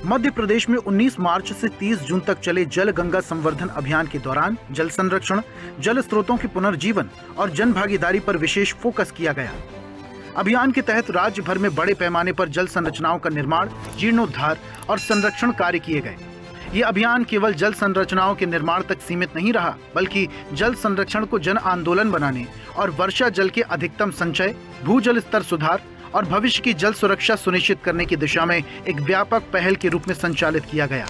मध्य प्रदेश में 19 मार्च से 30 जून तक चले जल गंगा संवर्धन अभियान के दौरान जल संरक्षण, जल स्रोतों के पुनर्जीवन और जन भागीदारी पर विशेष फोकस किया गया। अभियान के तहत राज्य भर में बड़े पैमाने पर जल संरचनाओं का निर्माण, जीर्णोद्धार और संरक्षण कार्य किए गए। ये अभियान केवल जल संरचनाओं के निर्माण तक सीमित नहीं रहा, बल्कि जल संरक्षण को जन आंदोलन बनाने और वर्षा जल के अधिकतम संचय, भूजल स्तर सुधार और भविष्य की जल सुरक्षा सुनिश्चित करने की दिशा में एक व्यापक पहल के रूप में संचालित किया गया।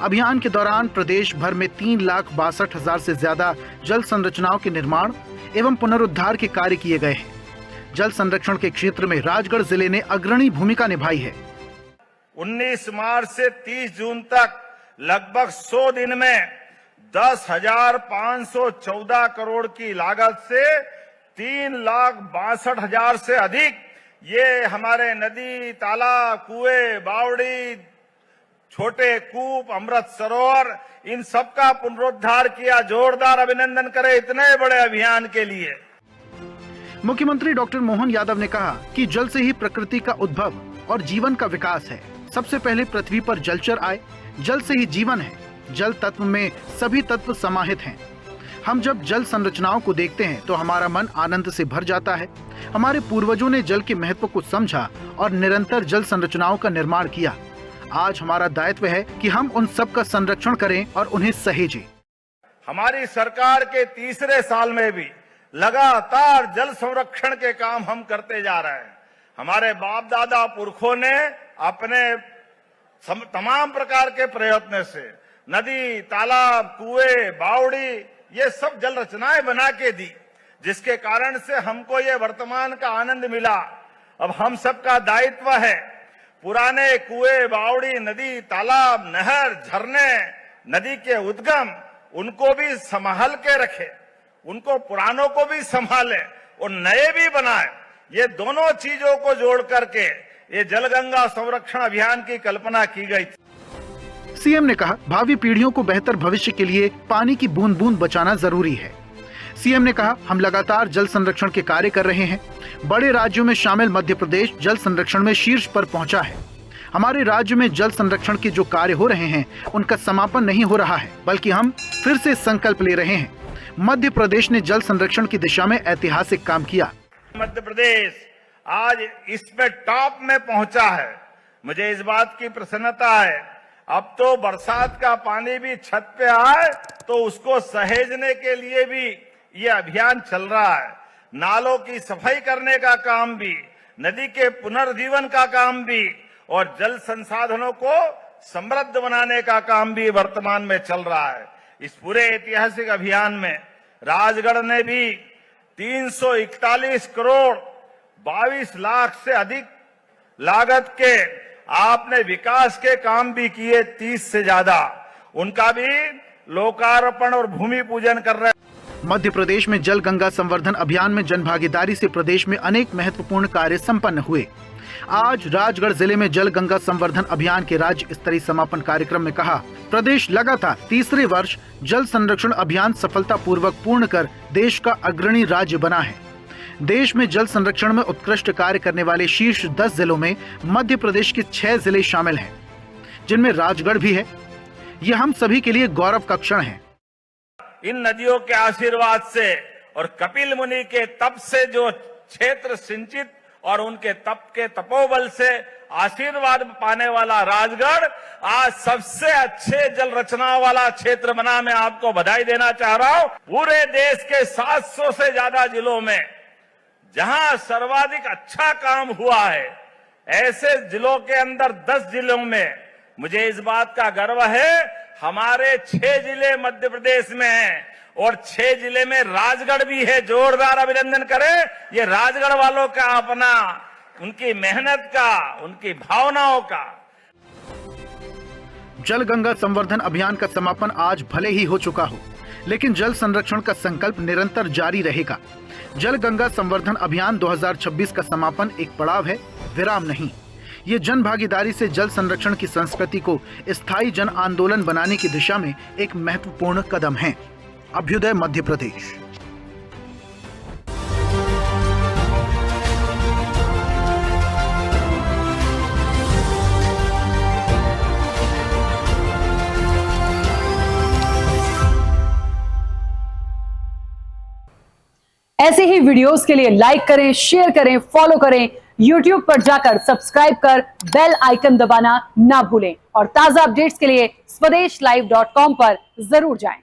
अभियान के दौरान प्रदेश भर में 3,62,000 से ज्यादा जल संरचनाओं के निर्माण एवं पुनरुद्धार के कार्य किए गए हैं। जल संरक्षण के क्षेत्र में राजगढ़ जिले ने अग्रणी भूमिका निभाई है। 19 मार्च से 30 जून तक लगभग 100 दिन में 10,514 करोड़ की लागत से 3,62,000 से अधिक ये हमारे नदी, तालाब, कुएं, बावड़ी, छोटे कूप, अमृत सरोवर, इन सब का पुनरुद्धार किया। जोरदार अभिनंदन करें इतने बड़े अभियान के लिए। मुख्यमंत्री डॉक्टर मोहन यादव ने कहा कि जल से ही प्रकृति का उद्भव और जीवन का विकास है। सबसे पहले पृथ्वी पर जलचर आए, जल से ही जीवन है। जल तत्व में सभी तत्व समाहित हैं। हम जब जल संरचनाओं को देखते हैं तो हमारा मन आनंद से भर जाता है। हमारे पूर्वजों ने जल के महत्व को समझा और निरंतर जल संरचनाओं का निर्माण किया। आज हमारा दायित्व है कि हम उन सब का संरक्षण करें और उन्हें सहेजें। हमारी सरकार के तीसरे साल में भी लगातार जल संरक्षण के काम हम करते जा रहे हैं। हमारे बाप दादा पुरखों ने अपने तमाम प्रकार के प्रयत्न से नदी, तालाब, कुएं, बावड़ी, ये सब जल रचनाएं बना के दी, जिसके कारण से हमको ये वर्तमान का आनंद मिला। अब हम सबका दायित्व है पुराने कुएं, बावड़ी, नदी, तालाब, नहर, झरने, नदी के उद्गम, उनको भी संभाल के रखे, उनको पुरानों को भी संभाले और नए भी बनाए। ये दोनों चीजों को जोड़ करके ये जलगंगा संरक्षण अभियान की कल्पना की गई थी। सीएम ने कहा, भावी पीढ़ियों को बेहतर भविष्य के लिए पानी की बूंद बूंद बचाना जरूरी है। सीएम ने कहा, हम लगातार जल संरक्षण के कार्य कर रहे हैं। बड़े राज्यों में शामिल मध्य प्रदेश जल संरक्षण में शीर्ष पर पहुंचा है। हमारे राज्य में जल संरक्षण के जो कार्य हो रहे हैं उनका समापन नहीं हो रहा है, बल्कि हम फिर से संकल्प ले रहे हैं। मध्य प्रदेश ने जल संरक्षण की दिशा में ऐतिहासिक काम किया। मध्य प्रदेश आज इसमें टॉप में पहुंचा है। मुझे इस बात की प्रसन्नता है। अब तो बरसात का पानी भी छत पे आए तो उसको सहेजने के लिए भी ये अभियान चल रहा है। नालों की सफाई करने का काम भी, नदी के पुनर्जीवन का काम भी और जल संसाधनों को समृद्ध बनाने का काम भी वर्तमान में चल रहा है। इस पूरे ऐतिहासिक अभियान में राजगढ़ ने भी 341 करोड़ 22 लाख से अधिक लागत के आपने विकास के काम भी किए, 30 से ज्यादा। उनका भी लोकार्पण और भूमि पूजन कर रहे हैं। मध्य प्रदेश में जल गंगा संवर्धन अभियान में जनभागीदारी से प्रदेश में अनेक महत्वपूर्ण कार्य संपन्न हुए। आज राजगढ़ जिले में जल गंगा संवर्धन अभियान के राज्य स्तरीय समापन कार्यक्रम में कहा, प्रदेश लगातार तीसरे वर्ष जल संरक्षण अभियान सफलतापूर्वक पूर्ण कर देश का अग्रणी राज्य बना है। देश में जल संरक्षण में उत्कृष्ट कार्य करने वाले शीर्ष 10 जिलों में मध्य प्रदेश के 6 जिले शामिल हैं, जिनमें राजगढ़ भी है। यह हम सभी के लिए गौरव का क्षण है। इन नदियों के आशीर्वाद से और कपिल मुनि के तप से जो क्षेत्र सिंचित और उनके तप के तपोबल से आशीर्वाद पाने वाला राजगढ़ आज सबसे अच्छे जल रचना वाला क्षेत्र बना। मैं आपको बधाई देना चाह रहा हूं। पूरे देश के 700 से ज्यादा जिलों में जहां सर्वाधिक अच्छा काम हुआ है, ऐसे जिलों के अंदर 10 जिलों में मुझे इस बात का गर्व है, हमारे 6 जिले मध्य प्रदेश में हैं और 6 जिले में राजगढ़ भी है। जोरदार अभिनंदन करें ये राजगढ़ वालों का, अपना उनकी मेहनत का, उनकी भावनाओं का। जल गंगा संवर्धन अभियान का समापन आज भले ही हो चुका हो, लेकिन जल संरक्षण का संकल्प निरंतर जारी रहेगा। जल गंगा संवर्धन अभियान 2026 का समापन एक पड़ाव है, विराम नहीं। ये जन भागीदारी से जल संरक्षण की संस्कृति को स्थायी जन आंदोलन बनाने की दिशा में एक महत्वपूर्ण कदम है। अभ्युदय मध्य प्रदेश। ऐसे ही वीडियोस के लिए लाइक करें, शेयर करें, फॉलो करें। YouTube पर जाकर सब्सक्राइब कर बेल आइकन दबाना ना भूलें और ताजा अपडेट्स के लिए swedeshlive.com पर जरूर जाएं।